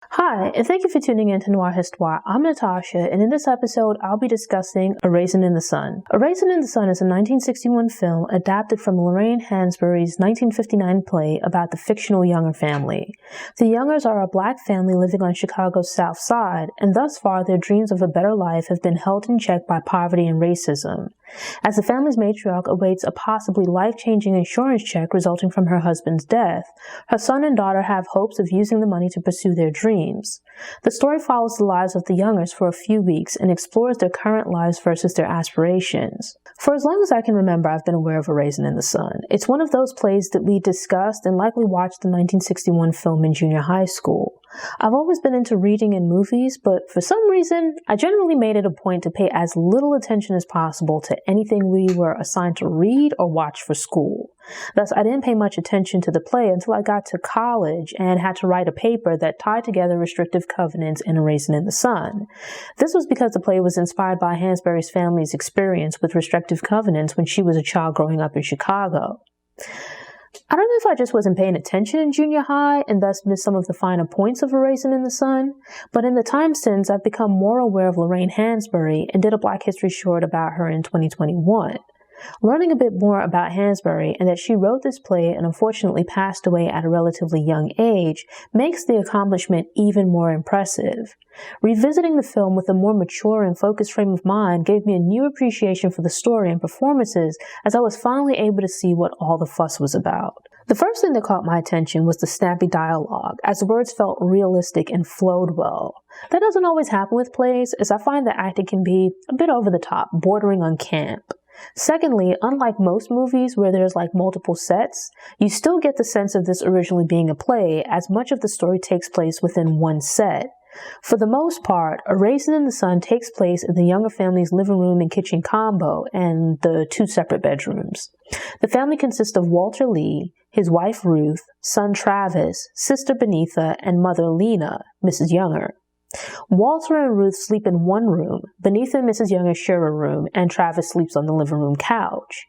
Hi, and thank you for tuning in to Noir Histoire. I'm Natasha, and in this episode, I'll be discussing A Raisin in the Sun. A Raisin in the Sun is a 1961 film adapted from Lorraine Hansberry's 1959 play about the fictional Younger family. The Youngers are a black family living on Chicago's South Side, and thus far their dreams of a better life have been held in check by poverty and racism. As the family's matriarch awaits a possibly life-changing insurance check resulting from her husband's death, her son and daughter have hopes of using the money to pursue their dreams. The story follows the lives of the Youngers for a few weeks and explores their current lives versus their aspirations. For as long as I can remember, I've been aware of A Raisin in the Sun. It's one of those plays that we discussed and likely watched the 1961 film in junior high school. I've always been into reading and movies, but for some reason, I generally made it a point to pay as little attention as possible to anything we were assigned to read or watch for school. Thus, I didn't pay much attention to the play until I got to college and had to write a paper that tied together restrictive covenants and A Raisin in the Sun. This was because the play was inspired by Hansberry's family's experience with restrictive covenants when she was a child growing up in Chicago. I don't know if I just wasn't paying attention in junior high and thus missed some of the finer points of A Raisin in the Sun, but in the time since, I've become more aware of Lorraine Hansberry and did a Black History short about her in 2021. Learning a bit more about Hansberry and that she wrote this play and unfortunately passed away at a relatively young age makes the accomplishment even more impressive. Revisiting the film with a more mature and focused frame of mind gave me a new appreciation for the story and performances as I was finally able to see what all the fuss was about. The first thing that caught my attention was the snappy dialogue, as the words felt realistic and flowed well. That doesn't always happen with plays, as I find the acting can be a bit over the top, bordering on camp. Secondly, unlike most movies where there's multiple sets, you still get the sense of this originally being a play, as much of the story takes place within one set. For the most part, A Raisin in the Sun takes place in the Younger family's living room and kitchen combo and the two separate bedrooms. The family consists of Walter Lee, his wife Ruth, son Travis, sister Benitha, and mother Lena, Mrs. Younger. Walter and Ruth sleep in one room, Benitha and Mrs. Younger share a room, and Travis sleeps on the living room couch.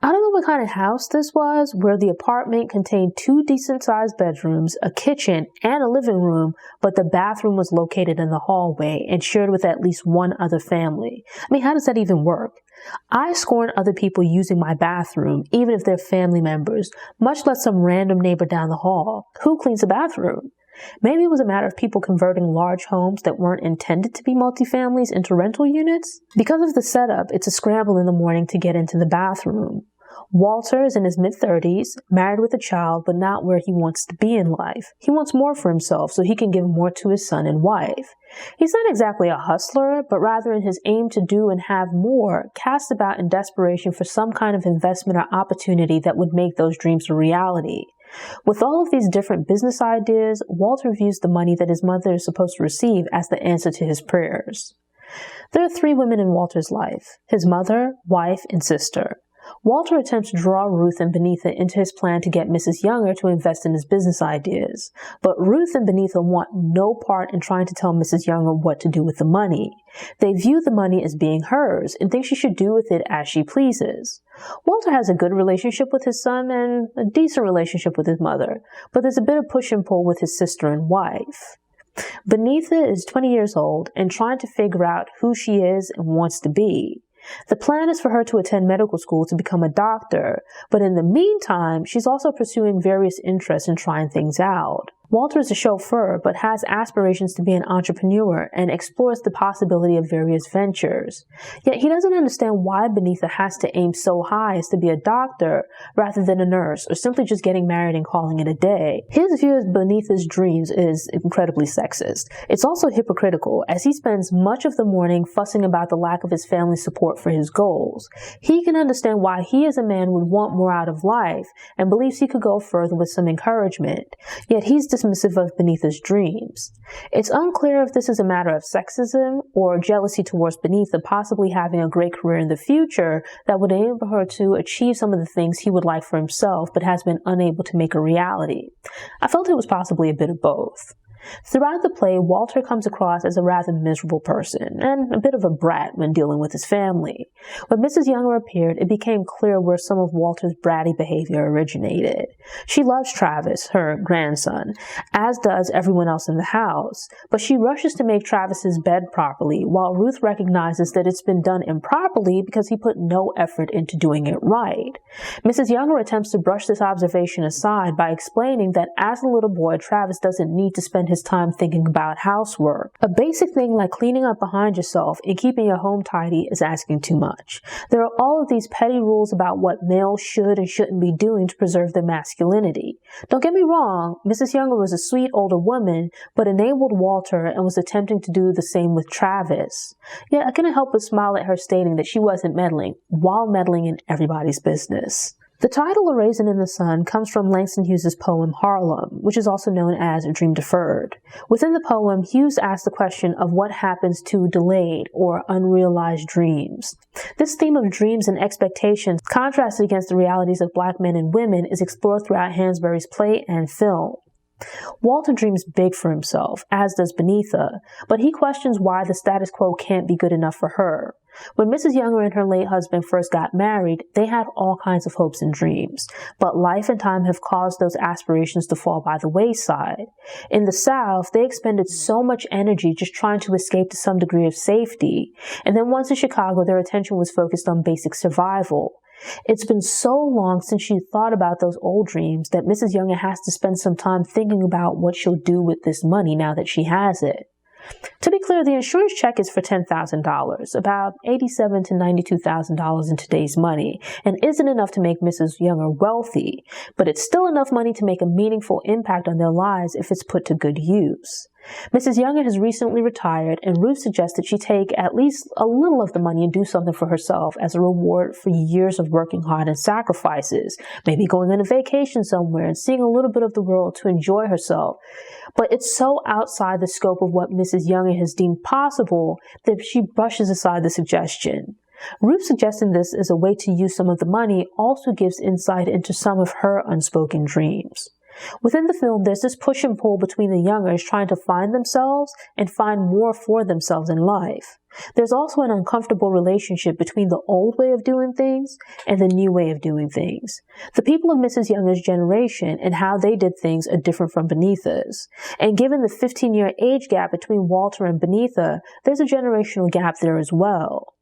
I don't know what kind of house this was, where the apartment contained two decent-sized bedrooms, a kitchen, and a living room, but the bathroom was located in the hallway and shared with at least one other family. I mean, how does that even work? I scorn other people using my bathroom, even if they're family members, much less some random neighbor down the hall. Who cleans the bathroom? Maybe it was a matter of people converting large homes that weren't intended to be multifamilies into rental units. Because of the setup, it's a scramble in the morning to get into the bathroom. Walter is in his mid-30s, married with a child, but not where he wants to be in life. He wants more for himself so he can give more to his son and wife. He's not exactly a hustler, but rather in his aim to do and have more, cast about in desperation for some kind of investment or opportunity that would make those dreams a reality. With all of these different business ideas, Walter views the money that his mother is supposed to receive as the answer to his prayers. There are three women in Walter's life: his mother, wife, and sister. Walter attempts to draw Ruth and Benitha into his plan to get Mrs. Younger to invest in his business ideas, but Ruth and Benitha want no part in trying to tell Mrs. Younger what to do with the money. They view the money as being hers and think she should do with it as she pleases. Walter has a good relationship with his son and a decent relationship with his mother, but there's a bit of push and pull with his sister and wife. Benitha is 20 years old and trying to figure out who she is and wants to be. The plan is for her to attend medical school to become a doctor, but in the meantime, she's also pursuing various interests and trying things out. Walter is a chauffeur, but has aspirations to be an entrepreneur and explores the possibility of various ventures. Yet he doesn't understand why Benitha has to aim so high as to be a doctor rather than a nurse, or simply just getting married and calling it a day. His view of Benitha's dreams is incredibly sexist. It's also hypocritical, as he spends much of the morning fussing about the lack of his family's support for his goals. He can understand why he as a man would want more out of life and believes he could go further with some encouragement. Yet he's dismissive of Benitha's dreams. It's unclear if this is a matter of sexism or jealousy towards Benitha possibly having a great career in the future that would enable her to achieve some of the things he would like for himself but has been unable to make a reality. I felt it was possibly a bit of both. Throughout the play, Walter comes across as a rather miserable person and a bit of a brat when dealing with his family. When Mrs. Younger appeared, it became clear where some of Walter's bratty behavior originated. She loves Travis, her grandson, as does everyone else in the house, but she rushes to make Travis's bed properly, while Ruth recognizes that it's been done improperly because he put no effort into doing it right. Mrs. Younger attempts to brush this observation aside by explaining that as a little boy, Travis doesn't need to spend his time thinking about housework. A basic thing like cleaning up behind yourself and keeping your home tidy is asking too much. There are all of these petty rules about what males should and shouldn't be doing to preserve their masculinity. Don't get me wrong, Mrs. Younger was a sweet older woman, but enabled Walter and was attempting to do the same with Travis. Yet I couldn't help but smile at her stating that she wasn't meddling, while meddling in everybody's business. The title A Raisin in the Sun comes from Langston Hughes's poem Harlem, which is also known as A Dream Deferred. Within the poem, Hughes asks the question of what happens to delayed or unrealized dreams. This theme of dreams and expectations, contrasted against the realities of Black men and women, is explored throughout Hansberry's play and film. Walter dreams big for himself, as does Beneatha, but he questions why the status quo can't be good enough for her. When Mrs. Younger and her late husband first got married, they had all kinds of hopes and dreams, but life and time have caused those aspirations to fall by the wayside. In the South, they expended so much energy just trying to escape to some degree of safety, and then once in Chicago, their attention was focused on basic survival. It's been so long since she thought about those old dreams that Mrs. Younger has to spend some time thinking about what she'll do with this money now that she has it. To be clear, the insurance check is for $10,000, about $87,000 to $92,000 in today's money, and isn't enough to make Mrs. Younger wealthy, but it's still enough money to make a meaningful impact on their lives if it's put to good use. Mrs. Younger has recently retired, and Ruth suggests that she take at least a little of the money and do something for herself as a reward for years of working hard and sacrifices, maybe going on a vacation somewhere and seeing a little bit of the world to enjoy herself. But it's so outside the scope of what Mrs. Younger has deemed possible that she brushes aside the suggestion. Ruth suggesting this as a way to use some of the money also gives insight into some of her unspoken dreams. Within the film, there's this push and pull between the Youngers trying to find themselves and find more for themselves in life. There's also an uncomfortable relationship between the old way of doing things and the new way of doing things. The people of Mrs. Younger's generation and how they did things are different from Beneatha's. And given the 15-year age gap between Walter and Beneatha, there's a generational gap there as well.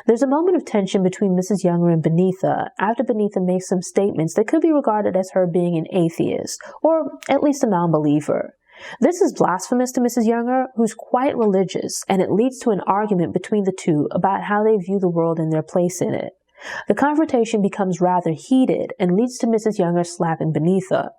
There's a moment of tension between Mrs. Younger and Beneatha after Beneatha makes some statements that could be regarded as her being an atheist, or at least a non-believer. This is blasphemous to Mrs. Younger, who's quite religious, and it leads to an argument between the two about how they view the world and their place in it. The confrontation becomes rather heated and leads to Mrs. Younger slapping Beneatha.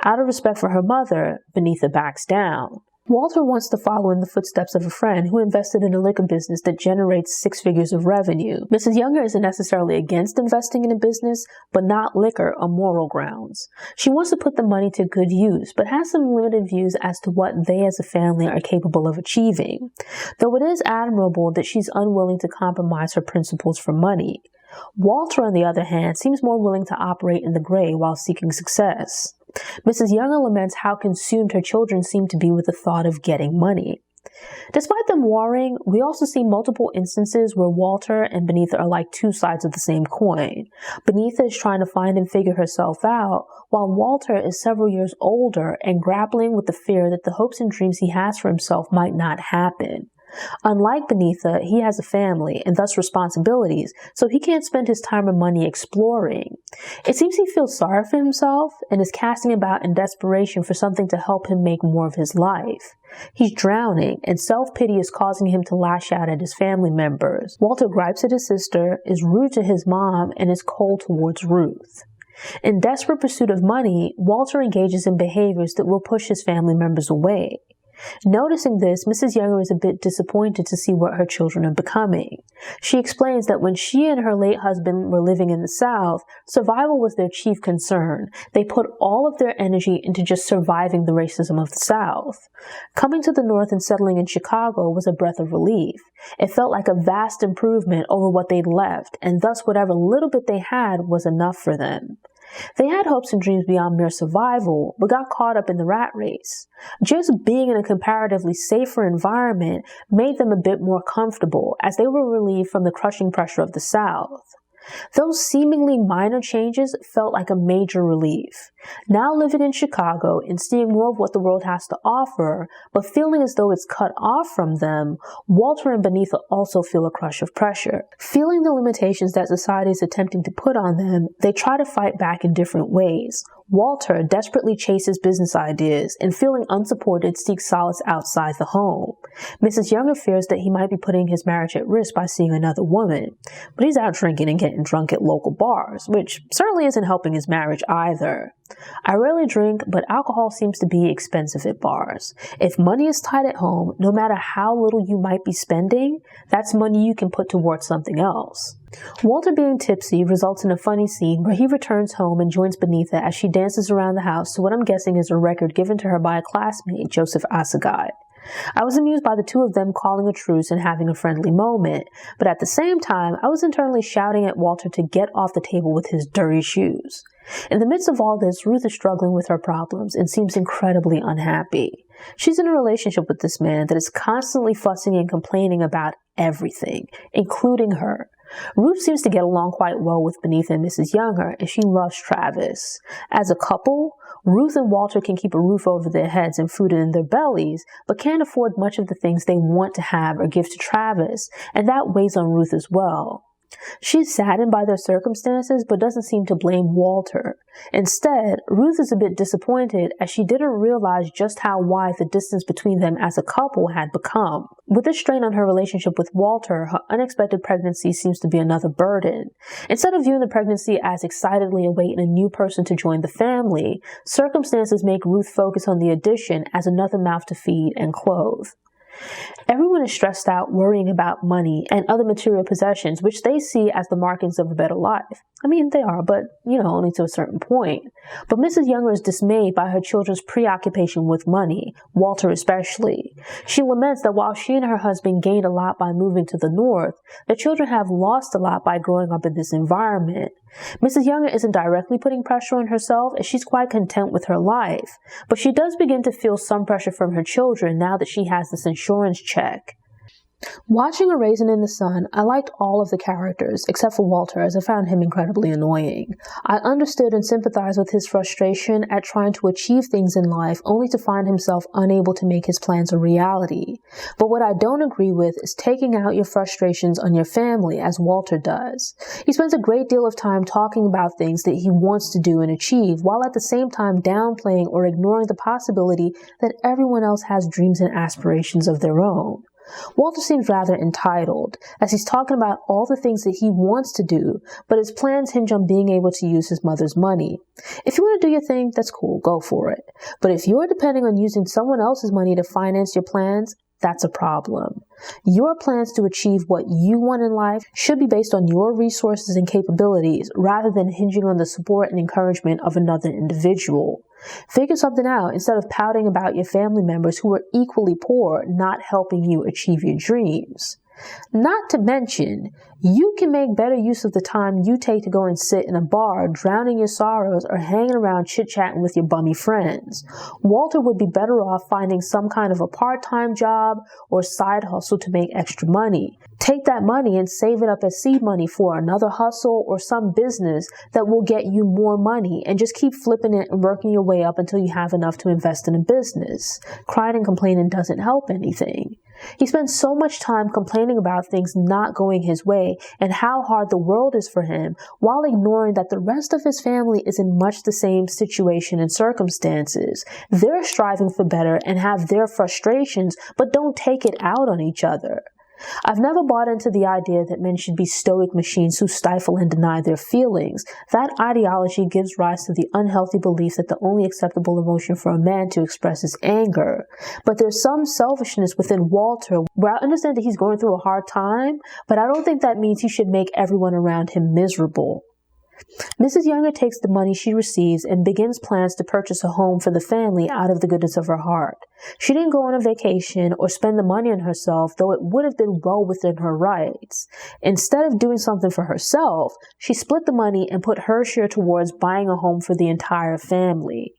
Out of respect for her mother, Beneatha backs down. Walter wants to follow in the footsteps of a friend who invested in a liquor business that generates 6 figures of revenue. Mrs. Younger isn't necessarily against investing in a business, but not liquor on moral grounds. She wants to put the money to good use, but has some limited views as to what they as a family are capable of achieving. Though it is admirable that she's unwilling to compromise her principles for money. Walter, on the other hand, seems more willing to operate in the gray while seeking success. Mrs. Younger laments how consumed her children seem to be with the thought of getting money. Despite them warring, we also see multiple instances where Walter and Beneatha are like two sides of the same coin. Beneatha is trying to find and figure herself out, while Walter is several years older and grappling with the fear that the hopes and dreams he has for himself might not happen. Unlike Beneatha, he has a family and thus responsibilities, so he can't spend his time or money exploring. It seems he feels sorry for himself and is casting about in desperation for something to help him make more of his life. He's drowning, and self-pity is causing him to lash out at his family members. Walter gripes at his sister, is rude to his mom, and is cold towards Ruth. In desperate pursuit of money, Walter engages in behaviors that will push his family members away. Noticing this, Mrs. Younger is a bit disappointed to see what her children are becoming. She explains that when she and her late husband were living in the South, survival was their chief concern. They put all of their energy into just surviving the racism of the South. Coming to the North and settling in Chicago was a breath of relief. It felt like a vast improvement over what they'd left, and thus whatever little bit they had was enough for them. They had hopes and dreams beyond mere survival, but got caught up in the rat race. Just being in a comparatively safer environment made them a bit more comfortable, as they were relieved from the crushing pressure of the South. Those seemingly minor changes felt like a major relief. Now living in Chicago and seeing more of what the world has to offer, but feeling as though it's cut off from them, Walter and Beneatha also feel a crush of pressure. Feeling the limitations that society is attempting to put on them, they try to fight back in different ways. Walter desperately chases business ideas and, feeling unsupported, seeks solace outside the home. Mrs. Younger fears that he might be putting his marriage at risk by seeing another woman, but he's out drinking and getting drunk at local bars, which certainly isn't helping his marriage either. I rarely drink, but alcohol seems to be expensive at bars. If money is tight at home, no matter how little you might be spending, that's money you can put towards something else. Walter being tipsy results in a funny scene where he returns home and joins Beneatha as she dances around the house to what I'm guessing is a record given to her by a classmate, Joseph Assegod. I was amused by the two of them calling a truce and having a friendly moment, but at the same time, I was internally shouting at Walter to get off the table with his dirty shoes. In the midst of all this, Ruth is struggling with her problems and seems incredibly unhappy. She's in a relationship with this man that is constantly fussing and complaining about everything, including her. Ruth seems to get along quite well with Beneatha and Mrs. Younger, and she loves Travis. As a couple, Ruth and Walter can keep a roof over their heads and food in their bellies, but can't afford much of the things they want to have or give to Travis, and that weighs on Ruth as well. She's saddened by their circumstances, but doesn't seem to blame Walter. Instead, Ruth is a bit disappointed as she didn't realize just how wide the distance between them as a couple had become. With this strain on her relationship with Walter, her unexpected pregnancy seems to be another burden. Instead of viewing the pregnancy as excitedly awaiting a new person to join the family, circumstances make Ruth focus on the addition as another mouth to feed and clothe. Everyone is stressed out worrying about money and other material possessions, which they see as the markings of a better life. I mean, they are, but, only to a certain point. But Mrs. Younger is dismayed by her children's preoccupation with money, Walter especially. She laments that while she and her husband gained a lot by moving to the north, the children have lost a lot by growing up in this environment. Mrs. Younger isn't directly putting pressure on herself, as she's quite content with her life, but she does begin to feel some pressure from her children now that she has this insurance check. Watching A Raisin in the Sun, I liked all of the characters, except for Walter, as I found him incredibly annoying. I understood and sympathized with his frustration at trying to achieve things in life only to find himself unable to make his plans a reality. But what I don't agree with is taking out your frustrations on your family, as Walter does. He spends a great deal of time talking about things that he wants to do and achieve, while at the same time downplaying or ignoring the possibility that everyone else has dreams and aspirations of their own. Walter seems rather entitled, as he's talking about all the things that he wants to do, but his plans hinge on being able to use his mother's money. If you want to do your thing, that's cool, go for it. But if you're depending on using someone else's money to finance your plans, that's a problem. Your plans to achieve what you want in life should be based on your resources and capabilities rather than hinging on the support and encouragement of another individual. Figure something out instead of pouting about your family members who are equally poor not helping you achieve your dreams. Not to mention, you can make better use of the time you take to go and sit in a bar, drowning your sorrows, or hanging around chit-chatting with your bummy friends. Walter would be better off finding some kind of a part-time job or side hustle to make extra money. Take that money and save it up as seed money for another hustle or some business that will get you more money, and just keep flipping it and working your way up until you have enough to invest in a business. Crying and complaining doesn't help anything. He spends so much time complaining about things not going his way and how hard the world is for him, while ignoring that the rest of his family is in much the same situation and circumstances. They're striving for better and have their frustrations, but don't take it out on each other. I've never bought into the idea that men should be stoic machines who stifle and deny their feelings. That ideology gives rise to the unhealthy belief that the only acceptable emotion for a man to express is anger. But there's some selfishness within Walter, where I understand that he's going through a hard time, but I don't think that means he should make everyone around him miserable. Mrs. Younger takes the money she receives and begins plans to purchase a home for the family out of the goodness of her heart. She didn't go on a vacation or spend the money on herself, though it would have been well within her rights. Instead of doing something for herself, she split the money and put her share towards buying a home for the entire family.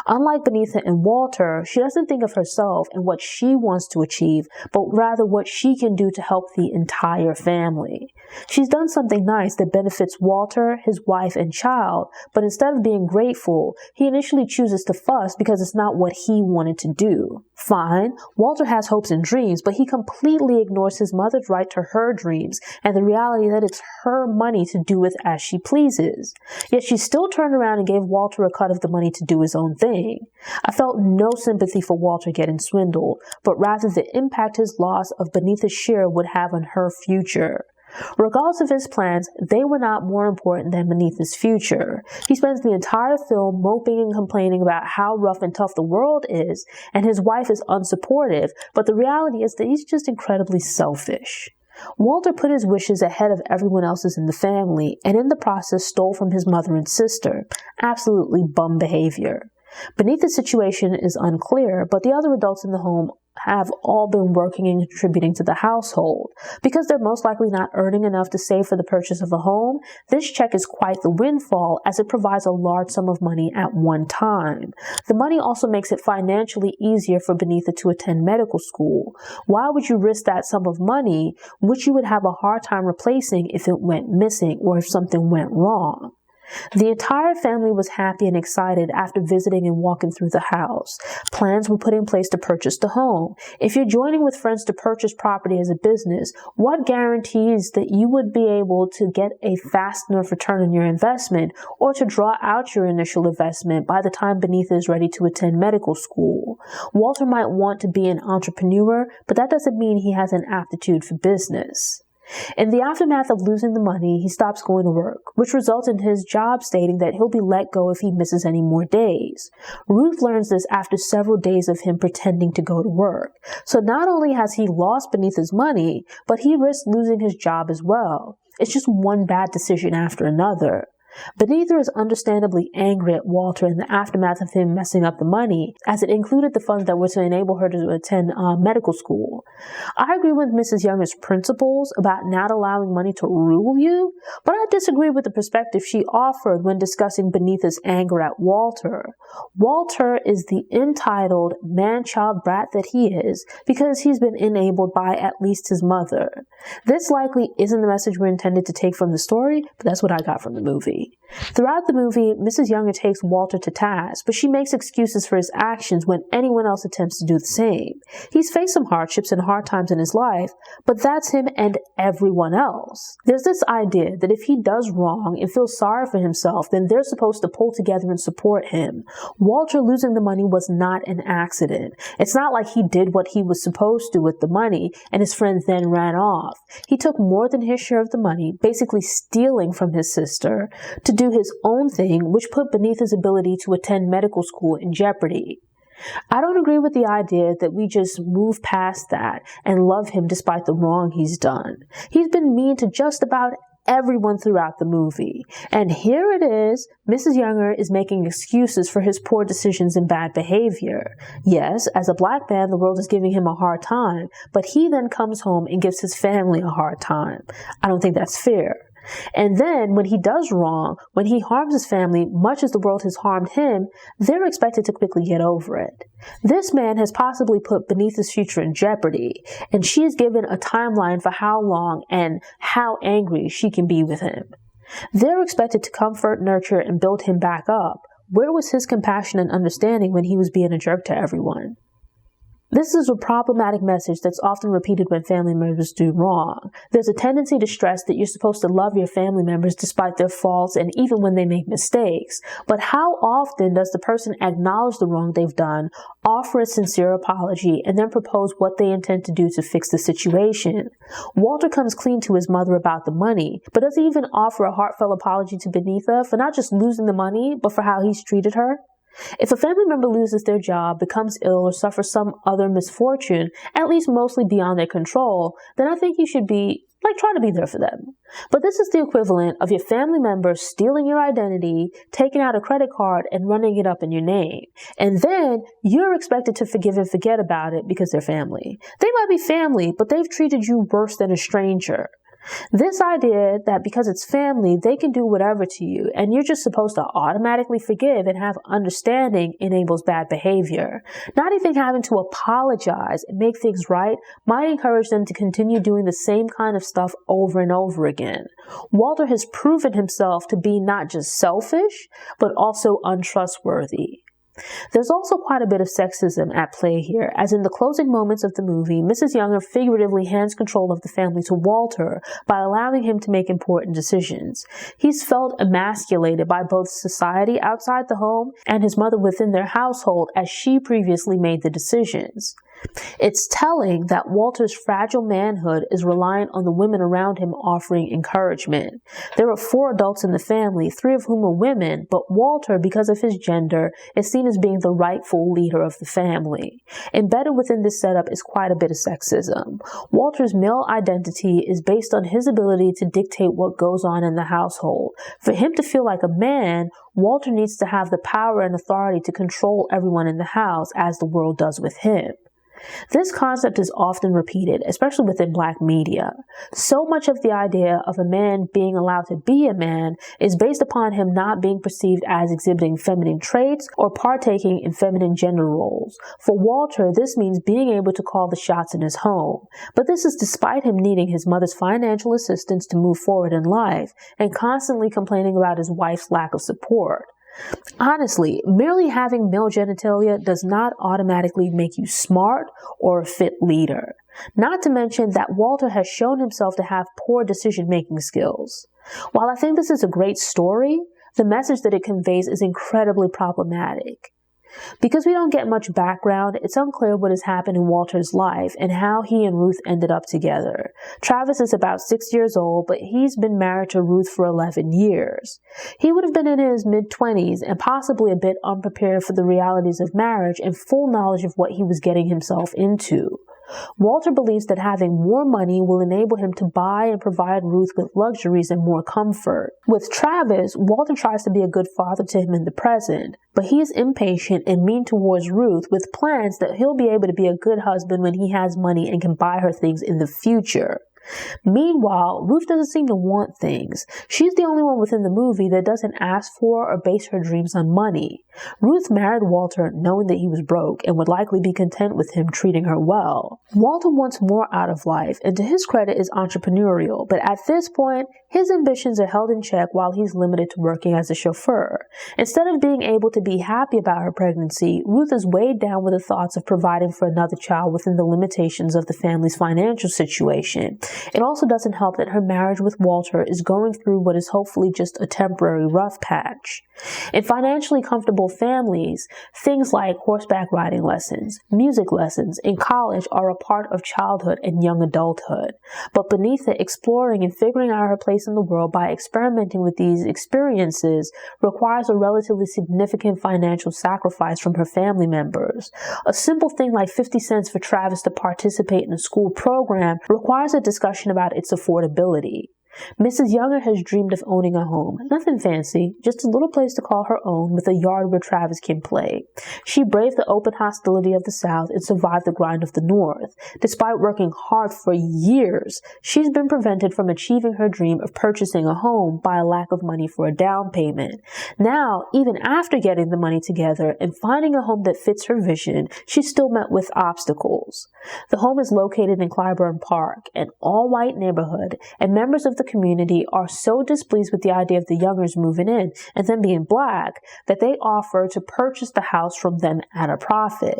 Unlike Benita and Walter, she doesn't think of herself and what she wants to achieve, but rather what she can do to help the entire family. She's done something nice that benefits Walter, his wife, and child, but instead of being grateful, he initially chooses to fuss because it's not what he wanted to do. Fine, Walter has hopes and dreams, but he completely ignores his mother's right to her dreams and the reality that it's her money to do with as she pleases. Yet she still turned around and gave Walter a cut of the money to do his own thing. I felt no sympathy for Walter getting swindled, but rather the impact his loss of Benita's share would have on her future. Regardless of his plans, they were not more important than Benita's future. He spends the entire film moping and complaining about how rough and tough the world is, and his wife is unsupportive, but the reality is that he's just incredibly selfish. Walter put his wishes ahead of everyone else's in the family, and in the process stole from his mother and sister. Absolutely bum behavior. Benita's situation is unclear, but the other adults in the home have all been working and contributing to the household. Because they're most likely not earning enough to save for the purchase of a home, this check is quite the windfall as it provides a large sum of money at one time. The money also makes it financially easier for Benita to attend medical school. Why would you risk that sum of money, which you would have a hard time replacing if it went missing or if something went wrong? The entire family was happy and excited after visiting and walking through the house. Plans were put in place to purchase the home. If you're joining with friends to purchase property as a business, what guarantees that you would be able to get a fast enough return on your investment or to draw out your initial investment by the time Benita is ready to attend medical school? Walter might want to be an entrepreneur, but that doesn't mean he has an aptitude for business. In the aftermath of losing the money, he stops going to work, which results in his job stating that he'll be let go if he misses any more days. Ruth learns this after several days of him pretending to go to work. So not only has he lost Benita's money, but he risks losing his job as well. It's just one bad decision after another. Benita is understandably angry at Walter in the aftermath of him messing up the money, as it included the funds that were to enable her to attend medical school. I agree with Mrs. Younger's principles about not allowing money to rule you, but I disagree with the perspective she offered when discussing Benita's anger at Walter. Walter is the entitled man-child brat that he is because he's been enabled by at least his mother. This likely isn't the message we're intended to take from the story, but that's what I got from the movie. Throughout the movie, Mrs. Younger takes Walter to task, but she makes excuses for his actions when anyone else attempts to do the same. He's faced some hardships and hard times in his life, but that's him and everyone else. There's this idea that if he does wrong and feels sorry for himself, then they're supposed to pull together and support him. Walter losing the money was not an accident. It's not like he did what he was supposed to with the money and his friends then ran off. He took more than his share of the money, basically stealing from his sister, to do his own thing, which put Benita's ability to attend medical school in jeopardy. I don't agree with the idea that we just move past that and love him despite the wrong he's done. He's been mean to just about everyone throughout the movie. And here it is, Mrs. Younger is making excuses for his poor decisions and bad behavior. Yes, as a black man, the world is giving him a hard time, but he then comes home and gives his family a hard time. I don't think that's fair. And then, when he does wrong, when he harms his family, much as the world has harmed him, they're expected to quickly get over it. This man has possibly put Benita's future in jeopardy, and she is given a timeline for how long and how angry she can be with him. They're expected to comfort, nurture, and build him back up. Where was his compassion and understanding when he was being a jerk to everyone? This is a problematic message that's often repeated when family members do wrong. There's a tendency to stress that you're supposed to love your family members despite their faults and even when they make mistakes. But how often does the person acknowledge the wrong they've done, offer a sincere apology, and then propose what they intend to do to fix the situation? Walter comes clean to his mother about the money, but doesn't even offer a heartfelt apology to Benita for not just losing the money, but for how he's treated her. If a family member loses their job, becomes ill, or suffers some other misfortune, at least mostly beyond their control, then I think you should be Like, try to be there for them. But this is the equivalent of your family members stealing your identity, taking out a credit card, and running it up in your name. And then you're expected to forgive and forget about it because they're family. They might be family, but they've treated you worse than a stranger. This idea that because it's family, they can do whatever to you, and you're just supposed to automatically forgive and have understanding enables bad behavior. Not even having to apologize and make things right might encourage them to continue doing the same kind of stuff over and over again. Walter has proven himself to be not just selfish, but also untrustworthy. There's also quite a bit of sexism at play here, as in the closing moments of the movie, Mrs. Younger figuratively hands control of the family to Walter by allowing him to make important decisions. He's felt emasculated by both society outside the home and his mother within their household, as she previously made the decisions. It's telling that Walter's fragile manhood is reliant on the women around him offering encouragement. There are 4 adults in the family, 3 of whom are women, but Walter, because of his gender, is seen as being the rightful leader of the family. Embedded within this setup is quite a bit of sexism. Walter's male identity is based on his ability to dictate what goes on in the household. For him to feel like a man, Walter needs to have the power and authority to control everyone in the house, as the world does with him. This concept is often repeated, especially within Black media. So much of the idea of a man being allowed to be a man is based upon him not being perceived as exhibiting feminine traits or partaking in feminine gender roles. For Walter, this means being able to call the shots in his home. But this is despite him needing his mother's financial assistance to move forward in life and constantly complaining about his wife's lack of support. Honestly, merely having male genitalia does not automatically make you smart or a fit leader. Not to mention that Walter has shown himself to have poor decision-making skills. While I think this is a great story, the message that it conveys is incredibly problematic. Because we don't get much background, it's unclear what has happened in Walter's life and how he and Ruth ended up together. Travis is about 6 years old, but he's been married to Ruth for 11 years. He would have been in his mid-20s and possibly a bit unprepared for the realities of marriage and full knowledge of what he was getting himself into. Walter believes that having more money will enable him to buy and provide Ruth with luxuries and more comfort. With Travis, Walter tries to be a good father to him in the present, but he is impatient and mean towards Ruth with plans that he'll be able to be a good husband when he has money and can buy her things in the future. Meanwhile, Ruth doesn't seem to want things. She's the only one within the movie that doesn't ask for or base her dreams on money. Ruth married Walter knowing that he was broke and would likely be content with him treating her well. Walter wants more out of life and to his credit is entrepreneurial, but at this point, his ambitions are held in check while he's limited to working as a chauffeur. Instead of being able to be happy about her pregnancy, Ruth is weighed down with the thoughts of providing for another child within the limitations of the family's financial situation. It also doesn't help that her marriage with Walter is going through what is hopefully just a temporary rough patch. In financially comfortable families, things like horseback riding lessons, music lessons, and college are a part of childhood and young adulthood. But beneath it, exploring and figuring out her place in the world by experimenting with these experiences requires a relatively significant financial sacrifice from her family members. A simple thing like 50 cents for Travis to participate in a school program requires a discussion about its affordability. Mrs. Younger has dreamed of owning a home. Nothing fancy, just a little place to call her own with a yard where Travis can play. She braved the open hostility of the South and survived the grind of the North. Despite working hard for years, she's been prevented from achieving her dream of purchasing a home by a lack of money for a down payment. Now, even after getting the money together and finding a home that fits her vision, she's still met with obstacles. The home is located in Clybourne Park, an all-white neighborhood, and members of the community are so displeased with the idea of the Youngers moving in and them being Black that they offer to purchase the house from them at a profit.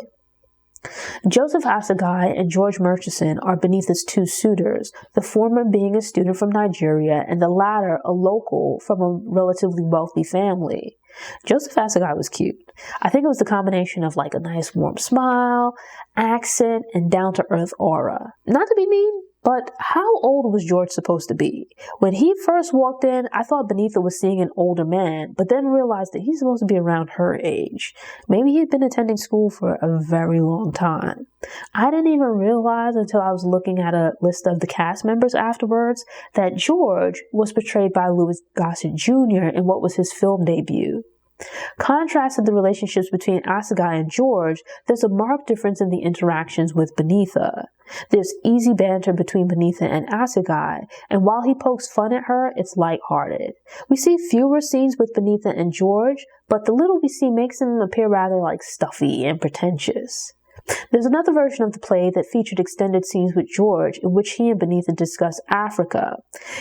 Joseph Assegai and George Murchison are beneath his 2 suitors, the former being a student from Nigeria and the latter a local from a relatively wealthy family. Joseph Assegai was cute. I think it was the combination of like a nice warm smile, accent, and down-to-earth aura. Not to be mean, But how old was George supposed to be? When he first walked in, I thought Beneatha was seeing an older man, but then realized that he's supposed to be around her age. Maybe he'd been attending school for a very long time. I didn't even realize until I was looking at a list of the cast members afterwards that George was portrayed by Louis Gossett Jr. in what was his film debut. Contrasting the relationships between Assegai and George, there's a marked difference in the interactions with Beneatha. There's easy banter between Beneatha and Assegai, and while he pokes fun at her, it's lighthearted. We see fewer scenes with Beneatha and George, but the little we see makes him appear rather like stuffy and pretentious. There's another version of the play that featured extended scenes with George in which he and Beneatha discuss Africa.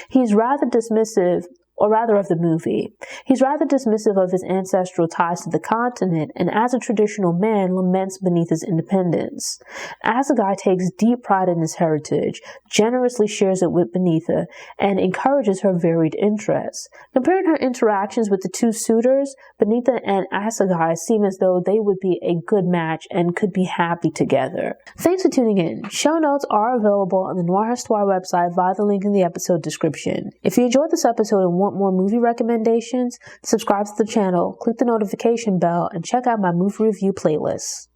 He's rather dismissive of the movie. He's rather dismissive of his ancestral ties to the continent, and as a traditional man, laments Beneatha's independence. Assegai takes deep pride in his heritage, generously shares it with Beneatha, and encourages her varied interests. Comparing her interactions with the two suitors, Beneatha and Assegai seem as though they would be a good match and could be happy together. Thanks for tuning in. Show notes are available on the Noir Histoire website via the link in the episode description. If you enjoyed this episode and want more movie recommendations, subscribe to the channel, click the notification bell, and check out my movie review playlist.